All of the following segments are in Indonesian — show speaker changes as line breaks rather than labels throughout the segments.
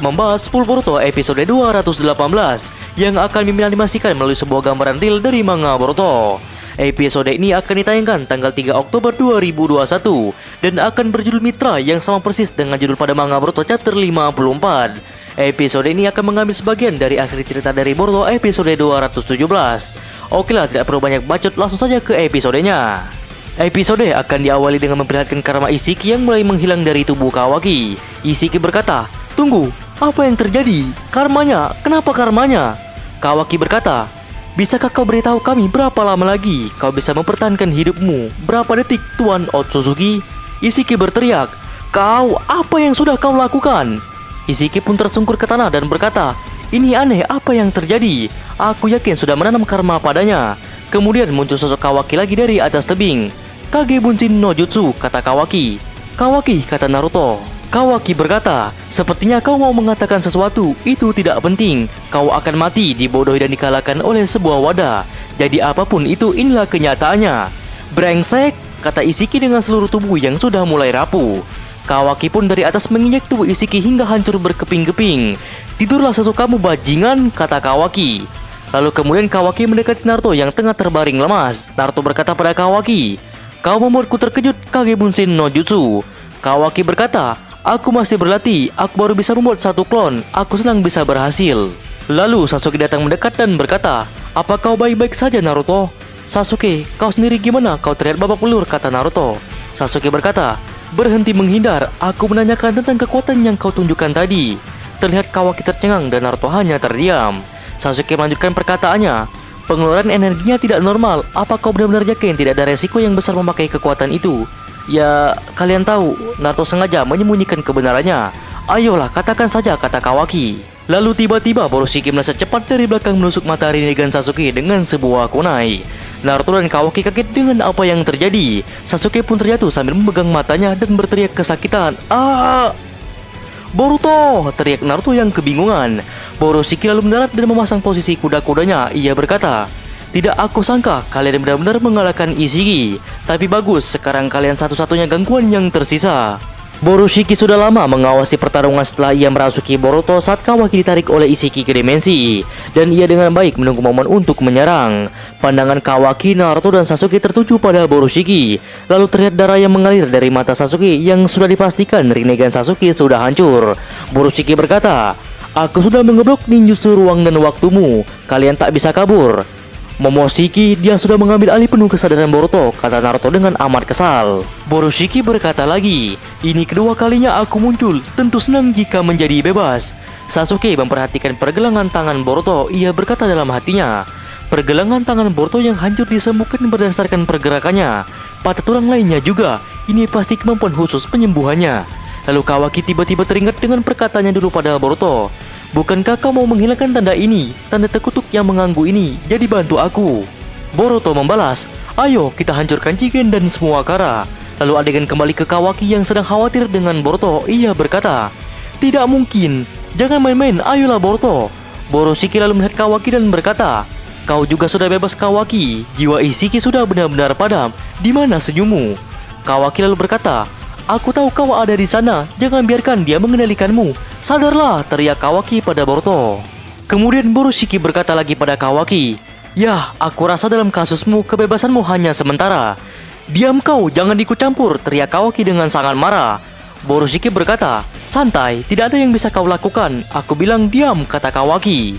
Membahas full Boruto episode 218 yang akan dianimasikan melalui sebuah gambaran real dari manga Boruto. Episode ini akan ditayangkan tanggal 3 Oktober 2021 dan akan berjudul Mitra yang sama persis dengan judul pada manga Boruto chapter 54. Episode ini akan mengambil sebagian dari akhir cerita dari Boruto episode 217. Okelah, tidak perlu banyak bacot, langsung saja ke episodenya. Episode akan diawali dengan memperlihatkan karma Isshiki yang mulai menghilang dari tubuh Kawaki. Isshiki berkata, "Tunggu, apa yang terjadi? Karmanya, kenapa karmanya?" Kawaki berkata, "Bisakah kau beritahu kami berapa lama lagi kau bisa mempertahankan hidupmu? Berapa detik, Tuan Otsutsuki?" Isshiki berteriak, "Kau, apa yang sudah kau lakukan?" Isshiki pun tersungkur ke tanah dan berkata, "Ini aneh, apa yang terjadi? Aku yakin sudah menanam karma padanya." Kemudian muncul sosok Kawaki lagi dari atas tebing. "Kage Bunshin no Jutsu," kata Kawaki. "Kawaki," kata Naruto. Kawaki berkata, "Sepertinya kau mau mengatakan sesuatu. Itu tidak penting. Kau akan mati, dibodohi dan dikalahkan oleh sebuah wadah. Jadi apapun itu, inilah kenyataannya." "Brengsek," kata Isshiki dengan seluruh tubuh yang sudah mulai rapuh. Kawaki pun dari atas menginjak tubuh Isshiki hingga hancur berkeping-keping. "Tidurlah sesukamu bajingan," kata Kawaki. Lalu kemudian Kawaki mendekati Naruto yang tengah terbaring lemas. Naruto berkata pada Kawaki, "Kau membuatku terkejut, Kage Bunshin no Jutsu." Kawaki berkata, "Aku masih berlatih, aku baru bisa membuat satu klon, aku senang bisa berhasil." Lalu Sasuke datang mendekat dan berkata, "Apa kau baik-baik saja, Naruto?" "Sasuke, kau sendiri gimana? Kau terlihat babak belur," kata Naruto. Sasuke berkata, "Berhenti menghindar, aku menanyakan tentang kekuatan yang kau tunjukkan tadi." Terlihat Kawaki tercengang dan Naruto hanya terdiam. Sasuke melanjutkan perkataannya, "Pengeluaran energinya tidak normal, apa kau benar-benar yakin tidak ada resiko yang besar memakai kekuatan itu?" "Ya, kalian tahu, Naruto sengaja menyembunyikan kebenarannya." "Ayolah, katakan saja," kata Kawaki. Lalu tiba-tiba Boroshiki melesat cepat dari belakang menusuk mata Rinnegan Sasuke dengan sebuah kunai. Naruto dan Kawaki kaget dengan apa yang terjadi. Sasuke pun terjatuh sambil memegang matanya dan berteriak kesakitan. "Ah! Boruto!" teriak Naruto yang kebingungan. Boroshiki lalu mendarat dan memasang posisi kuda-kudanya. Ia berkata, "Tidak aku sangka kalian benar-benar mengalahkan Isshiki. Tapi bagus, sekarang kalian satu-satunya gangguan yang tersisa." Boroshiki sudah lama mengawasi pertarungan setelah ia merasuki Boruto saat Kawaki ditarik oleh Isshiki ke dimensi, dan ia dengan baik menunggu momen untuk menyerang. Pandangan Kawaki, Naruto, dan Sasuke tertuju pada Boroshiki. Lalu terlihat darah yang mengalir dari mata Sasuke yang sudah dipastikan Rinnegan Sasuke sudah hancur. Boroshiki berkata, "Aku sudah mengeblok ninjutsu ruang dan waktumu. Kalian tak bisa kabur." "Momoshiki, dia sudah mengambil alih penuh kesadaran Boruto," kata Naruto dengan amat kesal. Boroshiki berkata lagi, "Ini kedua kalinya aku muncul, tentu senang jika menjadi bebas." Sasuke memperhatikan pergelangan tangan Boruto. Ia berkata dalam hatinya, "Pergelangan tangan Boruto yang hancur disembuhkan berdasarkan pergerakannya. Pada tulang lainnya juga, ini pasti kemampuan khusus penyembuhannya." Lalu Kawaki tiba-tiba teringat dengan perkataannya dulu pada Boruto. "Bukankah kau mau menghilangkan tanda ini, tanda terkutuk yang mengganggu ini? Jadi bantu aku." Boruto membalas, "Ayo kita hancurkan Jigen dan semua Kara." Lalu adegan kembali ke Kawaki yang sedang khawatir dengan Boruto. Ia berkata, "Tidak mungkin, jangan main-main, ayolah Boruto." Boroshiki lalu melihat Kawaki dan berkata, "Kau juga sudah bebas Kawaki, jiwa Isshiki sudah benar-benar padam, di mana senyummu?" Kawaki lalu berkata, "Aku tahu kau ada di sana, jangan biarkan dia mengendalikanmu. Sadarlah," teriak Kawaki pada Boruto. Kemudian Boroshiki berkata lagi pada Kawaki, "Yah, aku rasa dalam kasusmu kebebasanmu hanya sementara." "Diam kau, jangan ikut campur," teriak Kawaki dengan sangat marah. Boroshiki berkata, "Santai, tidak ada yang bisa kau lakukan. Aku bilang diam," kata Kawaki.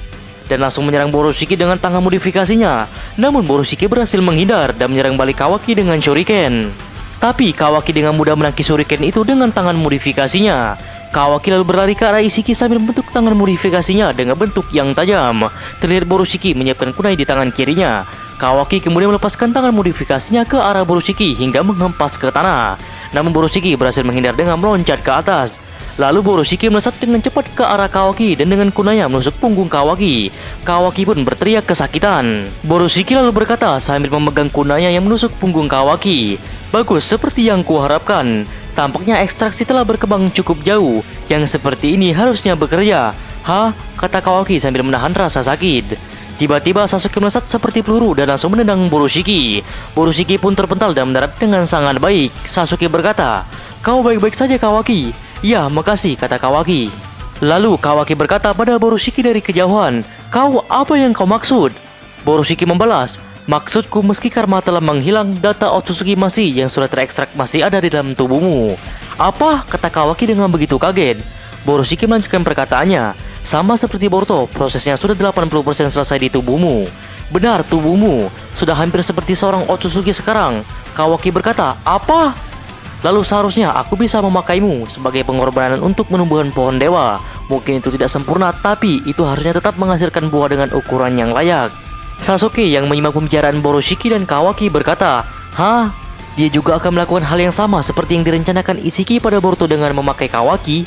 Dan langsung menyerang Boroshiki dengan tangan modifikasinya. Namun Boroshiki berhasil menghindar dan menyerang balik Kawaki dengan shuriken. Tapi Kawaki dengan mudah menangkis shuriken itu dengan tangan modifikasinya. Kawaki lalu berlari ke arah Isshiki sambil membentuk tangan modifikasinya dengan bentuk yang tajam. Terlihat Boroshiki menyiapkan kunai di tangan kirinya. Kawaki kemudian melepaskan tangan modifikasinya ke arah Boroshiki hingga menghempas ke tanah. Namun Boroshiki berhasil menghindar dengan meloncat ke atas. Lalu Boroshiki melesat dengan cepat ke arah Kawaki dan dengan kunainya menusuk punggung Kawaki. Kawaki pun berteriak kesakitan. Boroshiki lalu berkata sambil memegang kunainya yang menusuk punggung Kawaki, "Bagus, seperti yang kuharapkan. Tampaknya ekstraksi telah berkembang cukup jauh. Yang seperti ini harusnya bekerja." "Hah?" kata Kawaki sambil menahan rasa sakit. Tiba-tiba Sasuke melesat seperti peluru dan langsung menendang Boroshiki. Boroshiki pun terpental dan mendarat dengan sangat baik. Sasuke berkata, "Kau baik-baik saja Kawaki?" "Ya, makasih," kata Kawaki. Lalu Kawaki berkata pada Boroshiki dari kejauhan, "Kau, apa yang kau maksud?" Boroshiki membalas, "Maksudku, meski karma telah menghilang, data Otsutsuki masih yang sudah terekstrak masih ada di dalam tubuhmu." "Apa?" kata Kawaki dengan begitu kaget. Boroshiki melanjutkan perkataannya, "Sama seperti Boruto, prosesnya sudah 80% selesai di tubuhmu." "Benar, tubuhmu sudah hampir seperti seorang Otsutsuki sekarang." Kawaki berkata, "Apa? Lalu seharusnya aku bisa memakaimu sebagai pengorbanan untuk menumbuhkan pohon dewa. Mungkin itu tidak sempurna, tapi itu harusnya tetap menghasilkan buah dengan ukuran yang layak." Sasuke yang menyimak pembicaraan Boroshiki dan Kawaki berkata, "Hah? Dia juga akan melakukan hal yang sama seperti yang direncanakan Ishiki pada Boruto dengan memakai Kawaki?"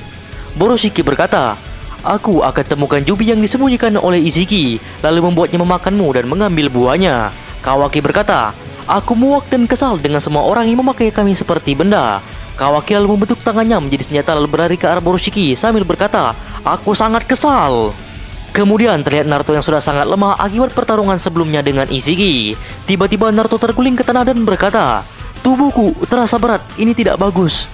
Boroshiki berkata, "Aku akan temukan Jubi yang disembunyikan oleh Ishiki, lalu membuatnya memakanmu dan mengambil buahnya." Kawaki berkata, "Aku muak dan kesal dengan semua orang yang memakai kami seperti benda." Kawaki lalu membentuk tangannya menjadi senjata lalu berlari ke arah Boroshiki sambil berkata, "Aku sangat kesal." Kemudian terlihat Naruto yang sudah sangat lemah akibat pertarungan sebelumnya dengan Ishiki. Tiba-tiba Naruto terguling ke tanah dan berkata, "Tubuhku terasa berat, ini tidak bagus."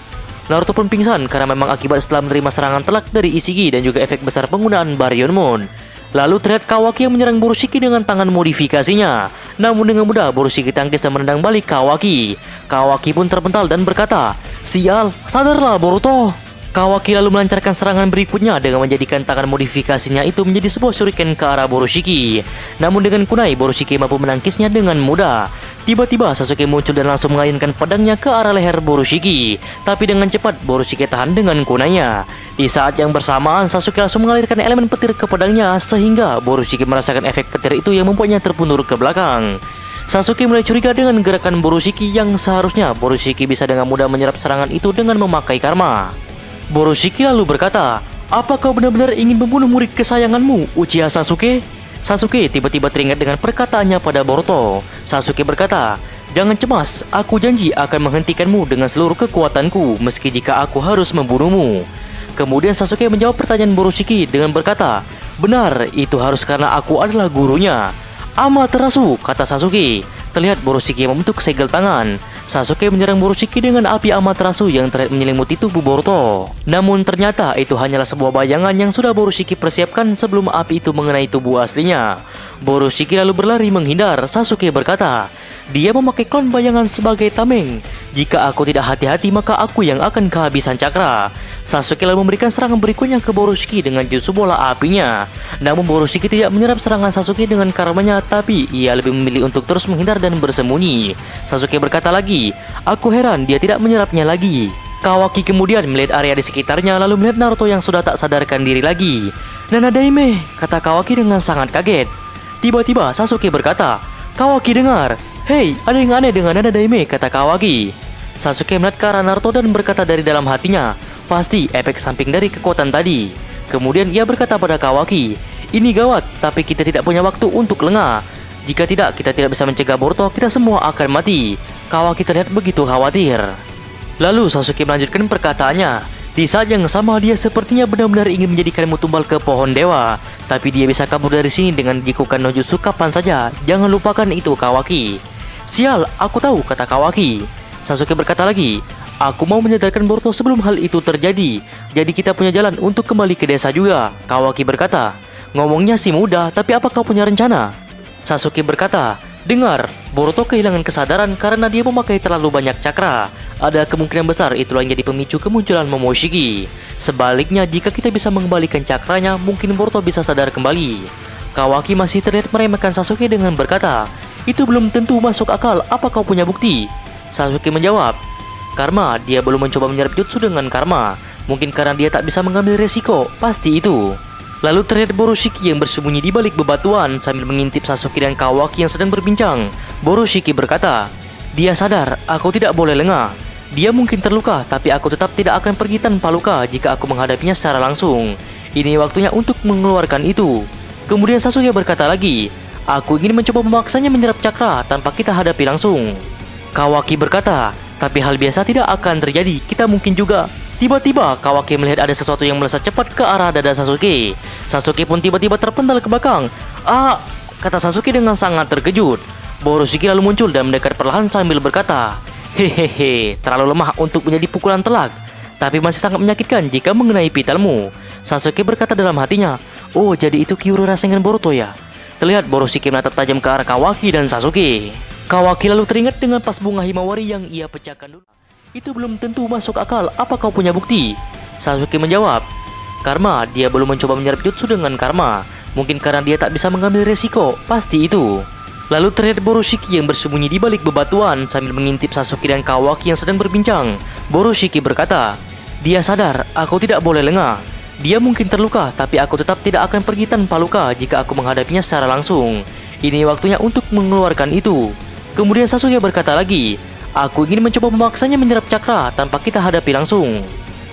Naruto pun pingsan karena memang akibat setelah menerima serangan telak dari Ishiki dan juga efek besar penggunaan Baryon Moon. Lalu terlihat Kawaki yang menyerang Boroshiki dengan tangan modifikasinya. Namun dengan mudah Boroshiki tangkis dan menendang balik Kawaki. Kawaki pun terpental dan berkata, "Sial, sadarlah Boruto." Kawaki lalu melancarkan serangan berikutnya dengan menjadikan tangan modifikasinya itu menjadi sebuah shuriken ke arah Boroshiki. Namun dengan kunai, Boroshiki mampu menangkisnya dengan mudah. Tiba-tiba Sasuke muncul dan langsung mengayunkan pedangnya ke arah leher Boroshiki. Tapi dengan cepat Boroshiki tahan dengan kunainya. Di saat yang bersamaan Sasuke langsung mengalirkan elemen petir ke pedangnya sehingga Boroshiki merasakan efek petir itu yang membuatnya terpundur ke belakang. Sasuke mulai curiga dengan gerakan Boroshiki yang seharusnya Boroshiki bisa dengan mudah menyerap serangan itu dengan memakai karma. Boroshiki lalu berkata, "Apa kau benar-benar ingin membunuh murid kesayanganmu, Uchiha Sasuke?" Sasuke tiba-tiba teringat dengan perkataannya pada Boruto. Sasuke berkata, "Jangan cemas, aku janji akan menghentikanmu dengan seluruh kekuatanku meski jika aku harus membunuhmu." Kemudian Sasuke menjawab pertanyaan Boroshiki dengan berkata, "Benar, itu harus karena aku adalah gurunya." "Amaterasu," kata Sasuke. Terlihat Boroshiki membentuk segel tangan. Sasuke menyerang Boroshiki dengan api Amaterasu yang terlihat menyelimuti tubuh Boruto. Namun ternyata itu hanyalah sebuah bayangan yang sudah Boroshiki persiapkan sebelum api itu mengenai tubuh aslinya. Boroshiki lalu berlari menghindar. Sasuke berkata, "Dia memakai klon bayangan sebagai tameng. Jika aku tidak hati-hati maka aku yang akan kehabisan cakra." Sasuke lalu memberikan serangan berikutnya ke Boroshiki dengan jutsu bola apinya. Namun Boroshiki tidak menyerap serangan Sasuke dengan karmanya, tapi ia lebih memilih untuk terus menghindar dan bersembunyi. Sasuke berkata lagi, "Aku heran dia tidak menyerapnya lagi." Kawaki kemudian melihat area di sekitarnya lalu melihat Naruto yang sudah tak sadarkan diri lagi. "Nanadaime," kata Kawaki dengan sangat kaget. Tiba-tiba Sasuke berkata, "Kawaki dengar." "Hei, ada yang aneh dengan Nanadaime," kata Kawaki. Sasuke melihat ke arah Naruto dan berkata dari dalam hatinya, "Pasti efek samping dari kekuatan tadi." Kemudian ia berkata pada Kawaki, "Ini gawat, tapi kita tidak punya waktu untuk lengah. Jika tidak, kita tidak bisa mencegah Boruto, kita semua akan mati." Kawaki terlihat begitu khawatir. Lalu Sasuke melanjutkan perkataannya, "Di saat yang sama dia sepertinya benar-benar ingin menjadikanmu tumbal ke pohon dewa. Tapi dia bisa kabur dari sini dengan jikukan no jutsu kapan saja. Jangan lupakan itu Kawaki." "Sial, aku tahu," kata Kawaki. Sasuke berkata lagi, "Aku mau menyadarkan Boruto sebelum hal itu terjadi. Jadi kita punya jalan untuk kembali ke desa juga." Kawaki berkata, "Ngomongnya sih mudah, tapi apa kau punya rencana?" Sasuke berkata, "Dengar, Boruto kehilangan kesadaran karena dia memakai terlalu banyak cakra. Ada kemungkinan besar itulah yang jadi pemicu kemunculan Momoshiki. Sebaliknya, jika kita bisa mengembalikan cakranya, mungkin Boruto bisa sadar kembali." Kawaki masih terlihat meremehkan Sasuke dengan berkata, "Itu belum tentu masuk akal, apa kau punya bukti?" Sasuke menjawab, "Karma, dia belum mencoba menyerap jutsu dengan karma. Mungkin karena dia tak bisa mengambil resiko, pasti itu." Lalu terlihat Boroshiki yang bersembunyi di balik bebatuan sambil mengintip Sasuke dan Kawaki yang sedang berbincang. Boroshiki berkata, "Dia sadar, aku tidak boleh lengah. Dia mungkin terluka, tapi aku tetap tidak akan pergi tanpa luka jika aku menghadapinya secara langsung. Ini waktunya untuk mengeluarkan itu." Kemudian Sasuke berkata lagi, "Aku ingin mencoba memaksanya menyerap cakra tanpa kita hadapi langsung." Kawaki berkata, "Tapi hal biasa tidak akan terjadi, kita mungkin juga." Tiba-tiba Kawaki melihat ada sesuatu yang melesat cepat ke arah dada Sasuke. Sasuke pun tiba-tiba terpental ke belakang. "Ah!" kata Sasuke dengan sangat terkejut. Boroshiki lalu muncul dan mendekat perlahan sambil berkata, "Hehehe, terlalu lemah untuk menjadi pukulan telak, tapi masih sangat menyakitkan jika mengenai pitelmu." Sasuke berkata dalam hatinya, "Oh, jadi itu Kyuro Rasengan Boruto ya?" Terlihat Boroshiki menatap tajam ke arah Kawaki dan Sasuke. Kawaki lalu teringat dengan pas bunga Himawari yang ia pecahkan dulu. "Itu belum tentu masuk akal, apa kau punya bukti?" Sasuke menjawab, "Karma, dia belum mencoba menyerap jutsu dengan karma. Mungkin karena dia tak bisa mengambil resiko, pasti itu." Lalu terlihat Boroshiki yang bersembunyi di balik bebatuan sambil mengintip Sasuke dan Kawaki yang sedang berbincang. Boroshiki berkata, "Dia sadar, aku tidak boleh lengah. Dia mungkin terluka, tapi aku tetap tidak akan pergi tanpa luka jika aku menghadapinya secara langsung. Ini waktunya untuk mengeluarkan itu." Kemudian Sasuke berkata lagi, "Aku ingin mencoba memaksanya menyerap cakra tanpa kita hadapi langsung."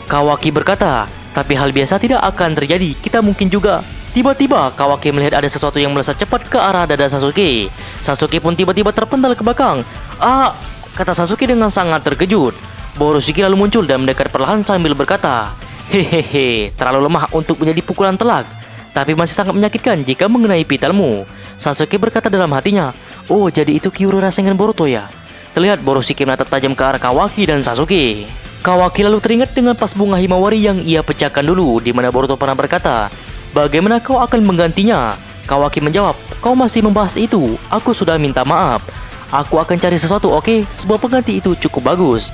Kawaki berkata, "Tapi hal biasa tidak akan terjadi, kita mungkin juga." Tiba-tiba Kawaki melihat ada sesuatu yang melesat cepat ke arah dada Sasuke. Sasuke pun tiba-tiba terpental ke belakang. "Ah!" kata Sasuke dengan sangat terkejut. Boroshiki lalu muncul dan mendekat perlahan sambil berkata, "Hehehe, terlalu lemah untuk menjadi pukulan telak, tapi masih sangat menyakitkan jika mengenai pitelmu." Sasuke berkata dalam hatinya, "Oh, jadi itu Kyuro Rasengan Boruto ya?" Terlihat Boroshiki menatap tajam ke arah Kawaki dan Sasuke. Kawaki lalu teringat dengan pas bunga Himawari yang ia pecahkan dulu, di mana Boruto pernah berkata, "Bagaimana kau akan menggantinya?" Kawaki menjawab, "Kau masih membahas itu, aku sudah minta maaf. Aku akan cari sesuatu, oke? Sebuah pengganti itu cukup bagus."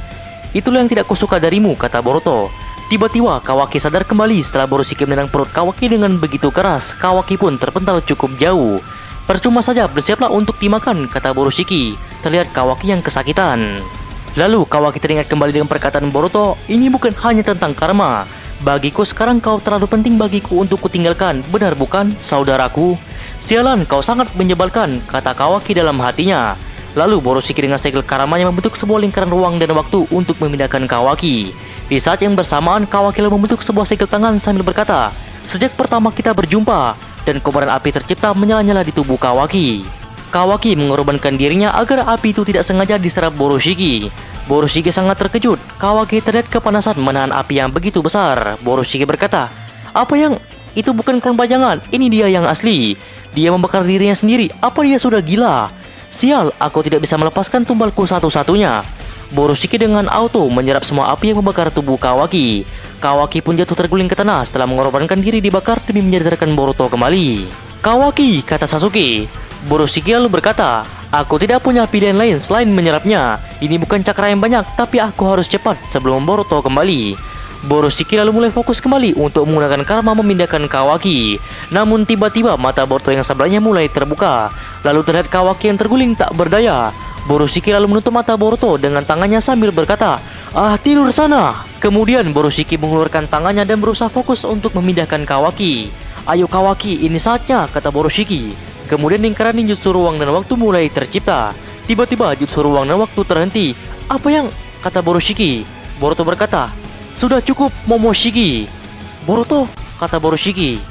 "Itulah yang tidak kusuka darimu," kata Boruto. Tiba-tiba Kawaki sadar kembali setelah Boroshiki menendang perut Kawaki dengan begitu keras. Kawaki pun terpental cukup jauh. "Percuma saja, bersiaplah untuk dimakan," kata Boroshiki. Terlihat Kawaki yang kesakitan. Lalu Kawaki teringat kembali dengan perkataan Boruto, "Ini bukan hanya tentang karma. Bagiku sekarang kau terlalu penting bagiku untuk kutinggalkan, benar bukan, saudaraku?" "Sialan, kau sangat menyebalkan," kata Kawaki dalam hatinya. Lalu Boroshiki dengan segel karamanya membentuk sebuah lingkaran ruang dan waktu untuk memindahkan Kawaki. Di saat yang bersamaan, Kawaki lalu membentuk sebuah segel tangan sambil berkata, "Sejak pertama kita berjumpa," dan kobaran api tercipta menyala-nyala di tubuh Kawaki. Kawaki mengorbankan dirinya agar api itu tidak sengaja diserap Boroshiki. Boroshiki sangat terkejut. Kawaki terlihat kepanasan menahan api yang begitu besar. Boroshiki berkata, "Apa yang? Itu bukan klon bayangan, ini dia yang asli. Dia membakar dirinya sendiri, apa dia sudah gila? Sial, aku tidak bisa melepaskan tumbalku satu-satunya." Boroshiki dengan auto menyerap semua api yang membakar tubuh Kawaki. Kawaki pun jatuh terguling ke tanah setelah mengorbankan diri dibakar demi menyadarkan Boruto kembali. "Kawaki," kata Sasuke. Boroshiki lalu berkata, "Aku tidak punya pilihan lain selain menyerapnya. Ini bukan cakra yang banyak, tapi aku harus cepat sebelum Boruto kembali." Boroshiki lalu mulai fokus kembali untuk menggunakan karma memindahkan Kawaki. Namun tiba-tiba mata Boruto yang sebelahnya mulai terbuka. Lalu terlihat Kawaki yang terguling tak berdaya. Boroshiki lalu menutup mata Boruto dengan tangannya sambil berkata, "Ah, tidur sana." Kemudian Boroshiki mengeluarkan tangannya dan berusaha fokus untuk memindahkan Kawaki. "Ayo Kawaki, ini saatnya," kata Boroshiki. Kemudian lingkaran ninjutsu ruang dan waktu mulai tercipta. Tiba-tiba jutsu ruang dan waktu terhenti. "Apa yang?" kata Boroshiki. Boruto berkata, "Sudah cukup, Momoshiki." "Boruto," kata Boroshiki.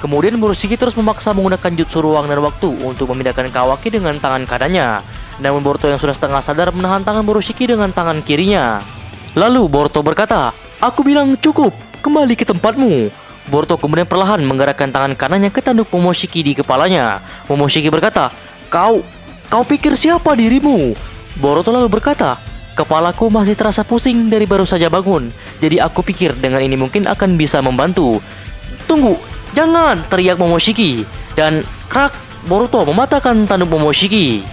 Kemudian Boroshiki terus memaksa menggunakan jutsu ruang dan waktu untuk memindahkan Kawaki dengan tangan kanannya. Namun Boruto yang sudah setengah sadar menahan tangan Boroshiki dengan tangan kirinya. Lalu Boruto berkata, "Aku bilang cukup, kembali ke tempatmu." Boruto kemudian perlahan menggerakkan tangan kanannya ke tanduk Momoshiki di kepalanya. Momoshiki berkata, Kau pikir siapa dirimu?" Boruto lalu berkata, "Kepalaku masih terasa pusing dari baru saja bangun. Jadi aku pikir dengan ini mungkin akan bisa membantu." "Tunggu, jangan!" teriak Momoshiki. Dan krak, Boruto mematahkan tanduk Momoshiki.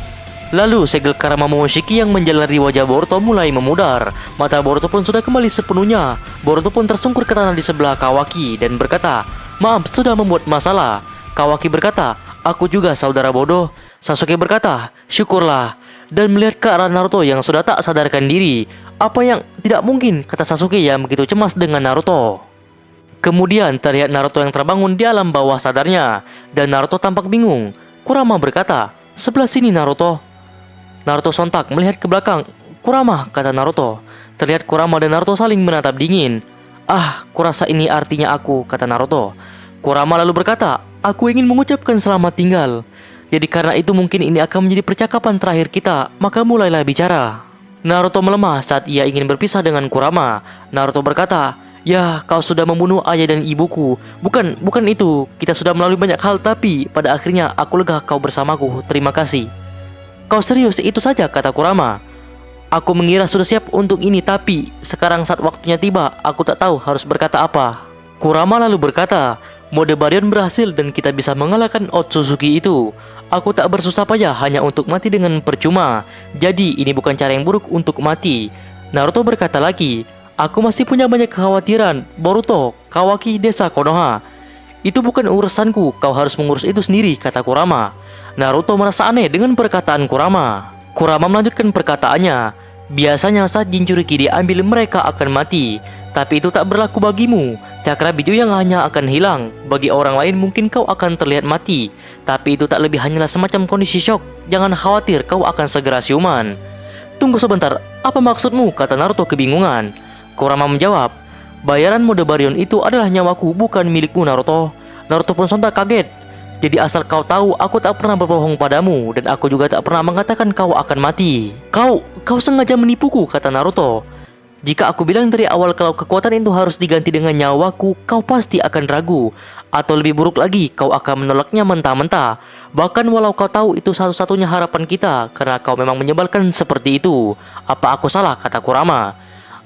Lalu segel karma Momoshiki yang menjalar di wajah Boruto mulai memudar. Mata Boruto pun sudah kembali sepenuhnya. Boruto pun tersungkur ke tanah di sebelah Kawaki dan berkata, "Maaf, sudah membuat masalah." Kawaki berkata, "Aku juga saudara bodoh." Sasuke berkata, "Syukurlah." Dan melihat ke arah Naruto yang sudah tak sadarkan diri. "Apa yang? Tidak mungkin," kata Sasuke yang begitu cemas dengan Naruto. Kemudian terlihat Naruto yang terbangun di alam bawah sadarnya. Dan Naruto tampak bingung. Kurama berkata, "Sebelah sini Naruto." Naruto sontak melihat ke belakang. "Kurama," kata Naruto. Terlihat Kurama dan Naruto saling menatap dingin. "Ah, kurasa ini artinya aku," kata Naruto. Kurama lalu berkata, "Aku ingin mengucapkan selamat tinggal. Jadi karena itu mungkin ini akan menjadi percakapan terakhir kita, maka mulailah bicara." Naruto melemah saat ia ingin berpisah dengan Kurama. Naruto berkata, "Ya, kau sudah membunuh ayah dan ibuku." Bukan itu. Kita sudah melalui banyak hal, tapi pada akhirnya aku lega kau bersamaku. Terima kasih." "Kau serius itu saja?" kata Kurama. "Aku mengira sudah siap untuk ini, tapi sekarang saat waktunya tiba, aku tak tahu harus berkata apa." Kurama lalu berkata, mode Baryon berhasil dan kita bisa mengalahkan Otsutsuki itu. Aku tak bersusah payah hanya untuk mati dengan percuma. Jadi ini bukan cara yang buruk untuk mati. Naruto berkata lagi, aku masih punya banyak kekhawatiran. Boruto, Kawaki desa Konoha. Itu bukan urusanku, kau harus mengurus itu sendiri, kata Kurama. Naruto merasa aneh dengan perkataan Kurama. Kurama melanjutkan perkataannya, biasanya saat Jinchuriki diambil mereka akan mati. Tapi itu tak berlaku bagimu. Cakra Biju yang hanya akan hilang. Bagi orang lain mungkin kau akan terlihat mati. Tapi itu tak lebih hanyalah semacam kondisi syok. Jangan khawatir, kau akan segera siuman. Tunggu sebentar, apa maksudmu? Kata Naruto kebingungan. Kurama menjawab, bayaran mode Baryon itu adalah nyawaku, bukan milikmu Naruto. Naruto pun sontak kaget. Jadi asal kau tahu, aku tak pernah berbohong padamu. Dan aku juga tak pernah mengatakan kau akan mati. Kau sengaja menipuku, kata Naruto. Jika aku bilang dari awal kalau kekuatan itu harus diganti dengan nyawaku, kau pasti akan ragu. Atau lebih buruk lagi, kau akan menolaknya mentah-mentah. Bahkan walau kau tahu itu satu-satunya harapan kita, karena kau memang menyebalkan seperti itu. Apa aku salah, kata Kurama.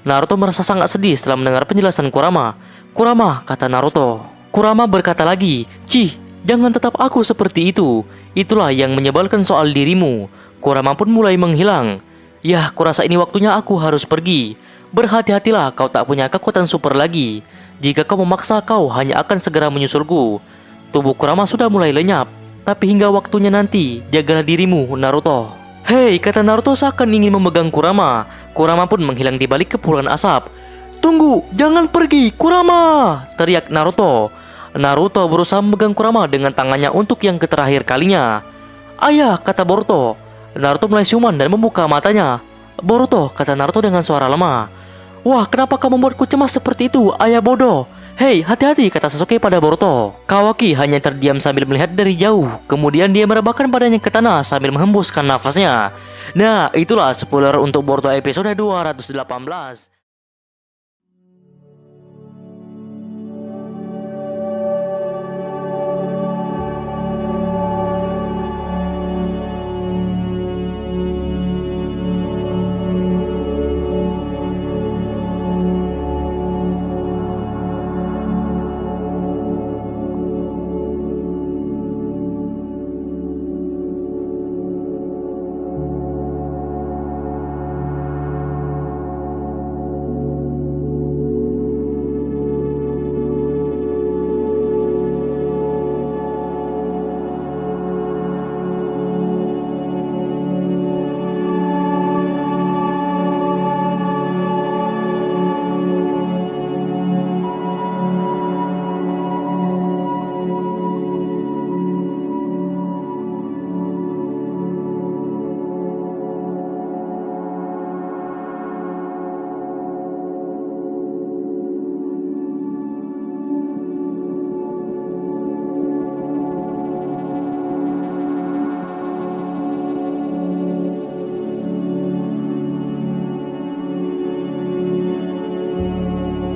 Naruto merasa sangat sedih setelah mendengar penjelasan Kurama. Kurama, kata Naruto. Kurama berkata lagi, Cih, jangan tetap aku seperti itu. Itulah yang menyebalkan soal dirimu. Kurama pun mulai menghilang. Yah, kurasa ini waktunya aku harus pergi. Berhati-hatilah, kau tak punya kekuatan super lagi. Jika kau memaksa, kau hanya akan segera menyusulku. Tubuh Kurama sudah mulai lenyap. Tapi hingga waktunya nanti, jagalah dirimu, Naruto. Hei, kata Naruto seakan ingin memegang Kurama. Kurama pun menghilang di balik kepulan asap. Tunggu, jangan pergi, Kurama! Teriak Naruto. Naruto berusaha memegang Kurama dengan tangannya untuk yang terakhir kalinya. Ayah, kata Boruto. Naruto mulai siuman dan membuka matanya. Boruto, kata Naruto dengan suara lemah. Wah, kenapa kau membuatku cemas seperti itu, ayah bodoh? Hei, hati-hati, kata Sasuke pada Boruto. Kawaki hanya terdiam sambil melihat dari jauh. Kemudian dia merebahkan badannya ke tanah sambil menghembuskan nafasnya. Nah, itulah spoiler untuk Boruto episode 218.